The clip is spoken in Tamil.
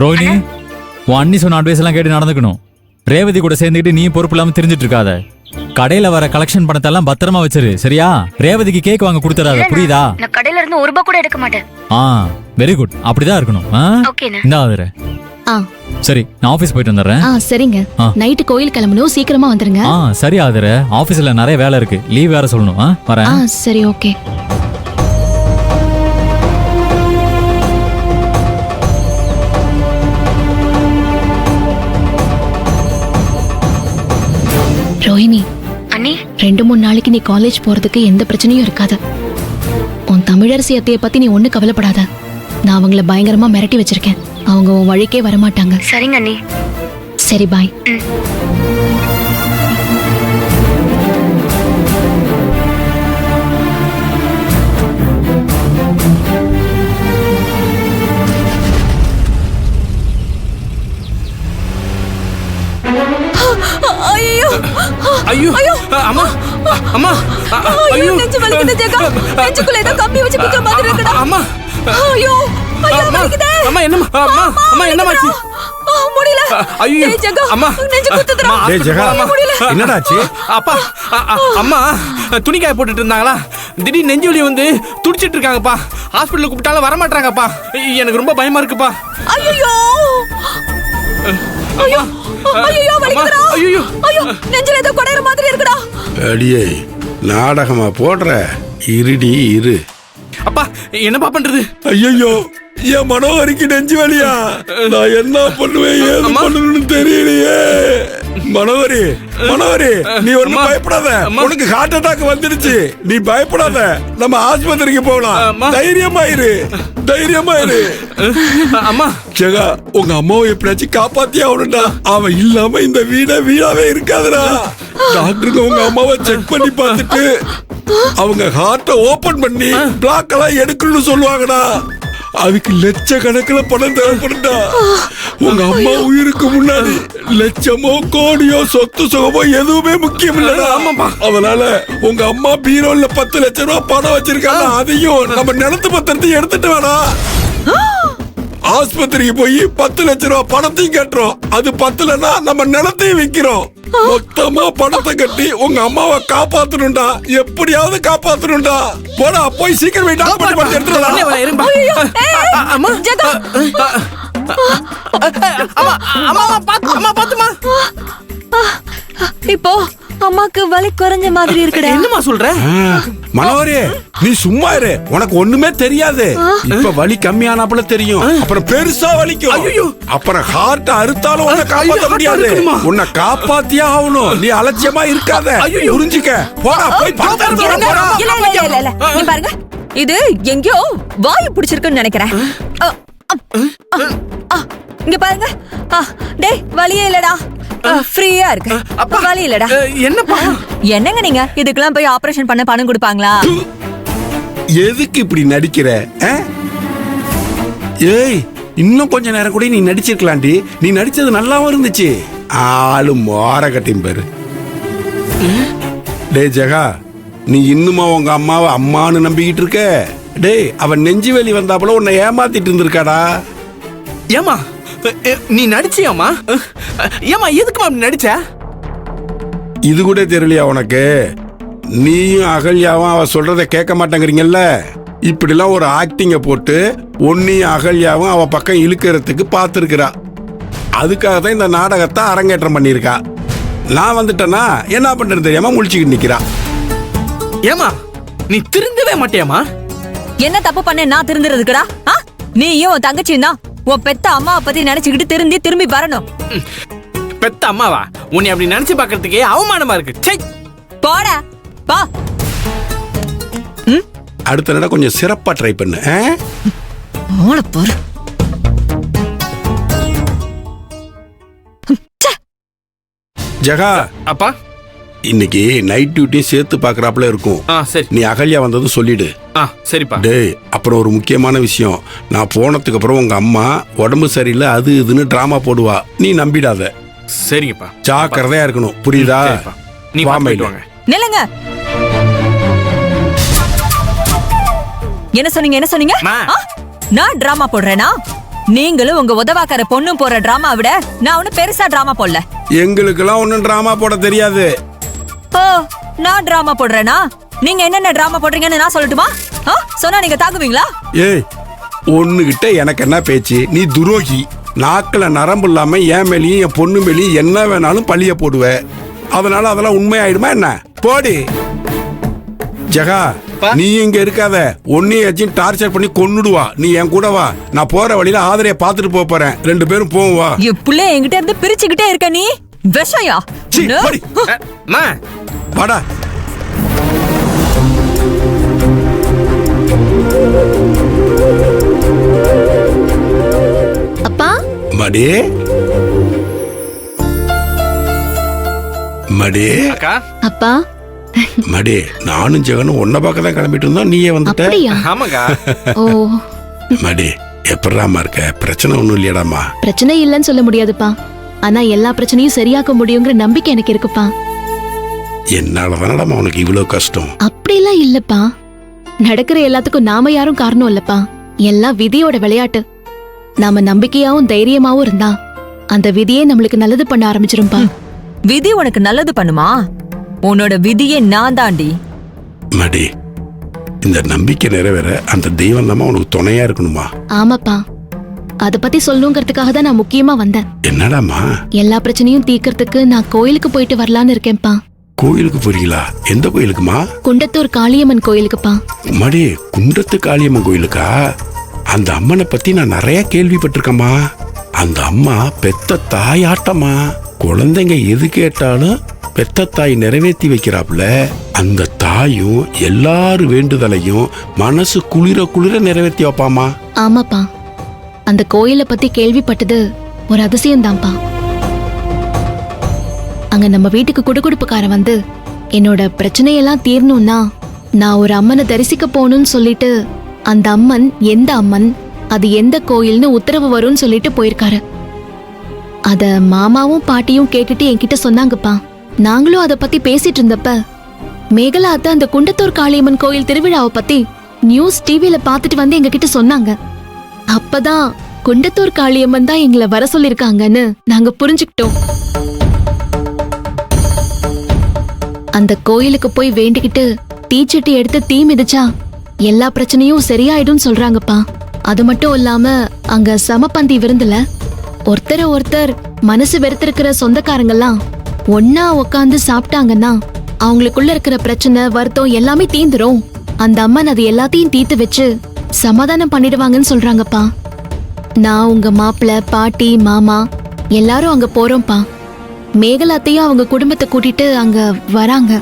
ரோஹிணி, உன் அண்ணி சொன்ன அட்வைஸ் எல்லாம் கேட்டு நடந்துக்கணும். ரேவதி கூட சேர்ந்துக்கிட்டு நீ பொறுப்பு இல்லாம தெரிஞ்சிட்டு இருக்காத. கடையில வர கலெக்ஷன் பணத்தை எல்லாம் பத்திரமா வச்சிரு, சரியா? ரேவதிக்கு கேக் வாங்க கொடுத்துறாத, புரியுதா? நான் கடையில இருந்து ஒரு ரூபாய் கூட எடுக்க மாட்டேன். வெரி குட், அப்படிதான் இருக்கணும். இந்தா அதுற. சரி, நான் ஆபீஸ் போயிட்டு வந்துடுறேன். சரிங்க. நைட்டு கோயில் கிளம்பணும், சீக்கிரமா வந்துருங்க. சரி ஆதுற, ஆபீஸ்ல நிறைய வேலை இருக்கு, லீவ் வேற சொல்லணும். வரேன். சரி, ஓகே. ரோஹிணி அண்ணி, 2-3 நாளைக்கு நீ காலேஜ் போறதுக்கு எந்த பிரச்சனையும் இருக்காது. உன் தமிழரசி அத்தைய பத்தி நீ ஒண்ணு கவலைப்படாத. நான் அவங்கள பயங்கரமா மிரட்டி வச்சிருக்கேன். அவங்க உன் வழிக்கே வரமாட்டாங்க. சரிங்க அண்ணி. சரி, பாய். ஐயோ அம்மா அம்மா ஐயோ நெஞ்சு வலிக்குது ஜெகா. நெஞ்சுக்குள்ள ஏதோ கம்பி வச்சு குத்துற மாதிரி இருக்குடா. அம்மா ஐயோ ஐயோ வலிக்குதே. அம்மா என்னம்மா? அம்மா என்னமாச்சு? முடியல. ஐயோ ஜெகா, அம்மா நெஞ்சு குத்துதுடா. டேய் ஜெகா, என்னடாச்சு? அப்பா அம்மா துணி காய போட்டுட்டு இருந்தாங்களா, திடீர்னு நெஞ்சு வலி வந்து துடிச்சிட்டு இருக்காங்கப்பா. ஹாஸ்பிடலுக்கு கூப்பிட்டாலும் வர மாட்டாங்கப்பா. எனக்கு ரொம்ப பயமா இருக்குப்பா. ஐயோ ஐயோ ஐயோ வலிக்குதுடா. ஐயோ ஐயோ நெஞ்சில ஏதோ கொடைற மாதிரி இருக்குடா. அடியே நாடகமா போடுற? இருடி இரு. அப்பா என்னப்பா பண்றது? ஐயோ, என் மனோகரிக்கு நெஞ்சு வலியா? நான் என்ன பண்ணுவேன், ஏது பண்ணணும்னு தெரியலையே. மனோகரி, நீ ஒண்ணும் பயப்படாத. உனக்கு ஹார்ட் அட்டாக் வந்துடுச்சு, நீ பயப்படாத. நம்ம ஆஸ்பத்திரிக்கு போகலாம். தைரியமா இரு. அம்மா ஜெகா, உங்க அம்மாவை எப்படியாச்சும் காப்பாத்தி ஆகணும்டா. அவன் இல்லாம இந்த வீடாவே இருக்காதுடா. டாக்டருங்க உங்க அம்மாவை செக் பண்ணி பார்த்துட்டு அவங்க ஹார்ட்டை ஓபன் பண்ணி பிளாக் எல்லாம் எடுக்கணும்னு சொல்லுவாங்கடா. அதுக்கு லட்சக்கணக்கில் பணம் தேவைப்படும்டா. உங்க அம்மா உயிருக்கு முன்னாடி லட்சமோ கோடியோ சொத்து சுகமோ எதுவுமே முக்கியம் இல்லடா. அதனால உங்க அம்மா பீரோல 10 லட்சம் ரூபாய் பணம் வச்சிருக்காங்க, அதையும் நம்ம நிலத்து பத்திரத்தையும் எடுத்துட்டு வேணா. ஆஸ்பத்திரிக்கு போய் 10 லட்சம் ரூபாய் பணத்தையும் கட்டுறோம். அது பத்தலன்னா நம்ம நிலத்தையும் விக்கிறோம். மொத்தமா பணத்தை கட்டி உங்க அம்மாவை காப்பாத்தணும்டா. எப்படியாவது காப்பாத்தணும்டா. போடா, போய் சீக்கிரம் எடுத்துட்டு. இப்போ அம்மாக்கு வலி குறைஞ்ச மாதிரி இருக்குடா. என்னமா சொல்ற? மனோரே, நீ சும்மா இரு. உனக்கு ஒண்ணுமே தெரியாது. இப்ப வலி கம்மியானாப்புல தெரியும், அப்புறம் பெருசா வலிக்கும். அப்புறம் ஹார்ட் அறுத்தாலும் உன்னை காப்பாற்ற முடியாது. உன்னை காப்பாத்தியே ஆகணும். நீ அலட்சியமா இருக்காத, புரிஞ்சுக்க. போடா, போய் பாருங்க, இது எங்கயோ வாயு பிடிச்சிருக்குன்னு நினைக்கிறேன். இங்க பாருங்க. டேய், வலியே இல்லடா, ஃப்ரீயா இருக்கு. அப்ப வலி இல்லடா. என்னங்க நீங்க இதுக்கெல்லாம் போய் ஆபரேஷன் பண்ண பணம் கொடுப்பாங்களா? எதுக்கு இப்படி நடிக்கிற? ஏய், இன்னும் கொஞ்ச நேரம் கூட நீ நடிச்சிருக்கலாண்டி. நீ நடிச்சது நல்லாவும் இருந்துச்சு. ஆளு மோர கட்டியும் பாரு. டே ஜெகா, நீ இன்னுமா உங்க அம்மாவை அம்மான்னு நம்பிக்கிட்டு இருக்க? டேய், அவன் நெஞ்சு வலி வந்தாப்புல உன்னை ஏமாத்திட்டு இருந்திருக்காடா. ஏமா நீ நடிச்சியாமா? ஏமா எதுக்குமா அப்படி நடிச்ச? இது கூட தெரியலையா உனக்கு? நீயும் அகல்யாவும் அவ சொல்றத கேட்க மாட்டேங்கிறீங்கல்ல. இப்படிலாம் ஒரு ஆக்டிங்க போட்டு ஒன்னையும் அகல்யாவும் அவ பக்கம் இழுக்கிறதுக்கு பார்த்துருக்கிறா. அதுக்காக தான் இந்த நாடகத்தை அரங்கேற்றம் பண்ணியிருக்கா. நான் வந்துட்டேன்னா என்ன பண்றது தெரியாம முழிச்சுக்கிட்டு நிக்கிறா. ஏமா நீ திருந்தவே மாட்டியாமா? என்ன தப்பு பண்ண நான் திருந்துறதுக்குடா? நீயும் தங்கச்சின்னா உன் பெத்த அம்மாவை பத்தி நினைச்சுக்கிட்டு திரும்பி வரணும். பெத்த அம்மாவா? உன்னை அப்படி நினைச்சு பாக்குறதுக்கே அவமானமா இருக்கு. போடா பா. அடுத்த நட கொஞ்சம் சிறப்பா ட்ரை பண்ணு. ஜெகா, அப்பா இன்னைக்கு நைட் டியூட்டியும் சேர்த்து பாக்குறாப்புல இருக்கும். சரி, நீ அகல்யா வந்ததும் சொல்லிடு. சரிப்பா. டேய், அப்புறம் ஒரு முக்கியமான விஷயம். நான் போனதுக்கு அப்புறம் உங்க அம்மா உடம்பு சரியில்லை அது இதுன்னு டிராமா போடுவா. நீ நம்பிடாத. சரிங்கப்பா. ஜாக்கிரதையா இருக்கணும், புரியுதா? நீ வாங்க. நில்லுங்க. என்ன சொன்னீங்க? நான் டிராமா போடுறேனா? நீங்களும் உங்க உதவாக்கார பொண்ணும் போற டிராமா விட நான் ஒன்னும் பெருசா டிராமா போடல. எங்களுக்கெல்லாம் ஒன்னும் டிராமா போட தெரியாது. ஓ, நான் டிராமா போடுறேனா? நீங்க என்னென்ன டிராமா போடுறீங்கன்னு நான் சொல்லட்டுமா? சொன்னா நீங்க தாங்குவீங்களா? ஏய், ஒண்ணுகிட்ட எனக்கு என்ன பேச்சு? நீ துரோகி. நாக்குல நரம்பு இல்லாம என் மேலேயும் என் பொண்ணு மேலேயும் என்ன வேணாலும் பழிய போடுவ. அதனால அதெல்லாம் உண்மையாயிடுமா என்ன? போடி ஜெகா, நீ இங்க இருக்காத. ஒன்னையாச்சும் டார்ச்சர் பண்ணி கொன்னுடுவா. நீ என் கூட வா. நான் போற வழியில ஆதரைய பாத்துட்டு போறேன். 2 பேரும் போவோம் வா. என் புள்ள என்கிட்ட இருந்து பிரிச்சுக்கிட்டே இருக்க நீ. விஷயா சீ, போடி. வாடா. அப்பா மடி மடி அப்பா மடி, நானும் ஜெகனும் ஒன்ன பார்க்க தான் கிளம்பிட்டு இருந்தோம். நீயே வந்துட்ட. அப்படியா? ஆமாக்கா. ஓ, மடி, எப்படிராமா இருக்க? பிரச்சனை ஒண்ணும் இல்லையாடாமா? பிரச்சனை இல்லைன்னு சொல்ல முடியாதுப்பா. ஆனா எல்லா பிரச்சனையும் சரியாக்க முடியுங்கிற நம்பிக்கை எனக்கு இருக்குப்பா. என்னாலதானடாமா உனக்கு இவ்வளவு கஷ்டம்? அப்படிலாம் இல்லப்பா. நடக்கிற எல்லாத்துக்கும் நாம யாரும் காரணம் இல்லப்பா. எல்லாம் விதியோட விளையாட்டு. நாம நம்பிக்கையாவும் தைரியமாவும் இருந்தா அந்த விதியே நம்மளுக்கு நல்லது பண்ண ஆரம்பிச்சிரும்பா. விதி உனக்கு நல்லது பண்ணுமா? உன்னோட விதியே நான் தாண்டி. மடி, இந்த நம்பிக்கை நிறைவேற அந்த தெய்வம் தான் உனக்கு துணையா இருக்கணுமா? ஆமாப்பா, அத பத்தி சொல்லணுங்கிறதுக்காக தான் நான் முக்கியமா வந்தேன். என்னடாமா? எல்லா பிரச்சனையும் தீர்க்கறதுக்கு நான் கோயிலுக்கு போயிட்டு வரலான்னு இருக்கேன்ப்பா. கோயிலுக்கு போறீங்களா? எந்த கோயிலுக்குமா? குண்டத்தூர் காளியம்மன் கோயிலுக்குப்பா. மடி, குண்டத்து காளியம்மன் கோயிலுக்கா? அந்த அம்மனை பத்தி நான் நிறைய கேள்விப்பட்டிருக்கேம்மா. அந்த அம்மா பெத்த தாயாட்டமா. குழந்தைங்க எது கேட்டாலும் பெத்த தாய் நிறைவேற்றி வைக்கிறாப்புல. அந்த தாயும் எல்லாரு வேண்டுதலையும் மனசு குளிர குளிர நிறைவேற்றி வைப்பாமா. ஆமாப்பா, அந்த கோயிலை பத்தி கேள்விப்பட்டது ஒரு அதிசயம்தான்ப்பா. அங்க நம்ம வீட்டுக்கு குடுகுடுப்புக்காரன் வந்து என்னோட பிரச்சனையெல்லாம் தீரணும்னா நான் ஒரு அம்மனை தரிசிக்க போகணும்னு சொல்லிட்டு அந்த அம்மன் எந்த அம்மன், அது எந்த கோயில்னு உத்தரவு வரும்னு சொல்லிட்டு போயிருக்காரு. அத மாமாவும் பாட்டியும் கேட்டுட்டு என்கிட்ட சொன்னாங்கப்பா. நாங்களும் அத பத்தி பேசிட்டு இருந்தப்ப மேகலா அத்தை அந்த குண்டத்தூர் காளியம்மன் கோயில் திருவிழாவை பத்தி நியூஸ் டிவில பாத்துட்டு வந்து எங்க கிட்ட சொன்னாங்க. அப்பதான் குண்டத்தூர் காளியம்மன் தான் எங்களை வர சொல்லிருக்காங்கன்னு நாங்க புரிஞ்சுக்கிட்டோம். அந்த கோயிலுக்கு போய் வேண்டிக்கிட்டு தீச்சட்டி எடுத்து தீ மிதிச்சா எல்லா பிரச்சனையும் சரியாயிடும் சொல்றாங்கப்பா. அது மட்டும் இல்லாம அங்க சமபந்தி விருந்துல ஒருத்தர் மனசு வெறுத்திருக்கிற சொந்தக்காரங்கெல்லாம் ஒன்னா உக்காந்து சாப்பிட்டாங்கன்னா அவங்களுக்குள்ள இருக்கிற பிரச்சனை வருத்தம் எல்லாமே தீந்துரும். அந்த அம்மன் அது எல்லாத்தையும் தீர்த்து வச்சு சமாதானம் பண்ணிடுவாங்கன்னு சொல்றாங்கப்பா. நான் உங்க மாப்பிள்ள பாட்டி மாமா எல்லாரும் அங்க போறோம்ப்பா. மேகலாத்தையும் அவங்க குடும்பத்தை கூட்டிட்டு அங்க வராங்க.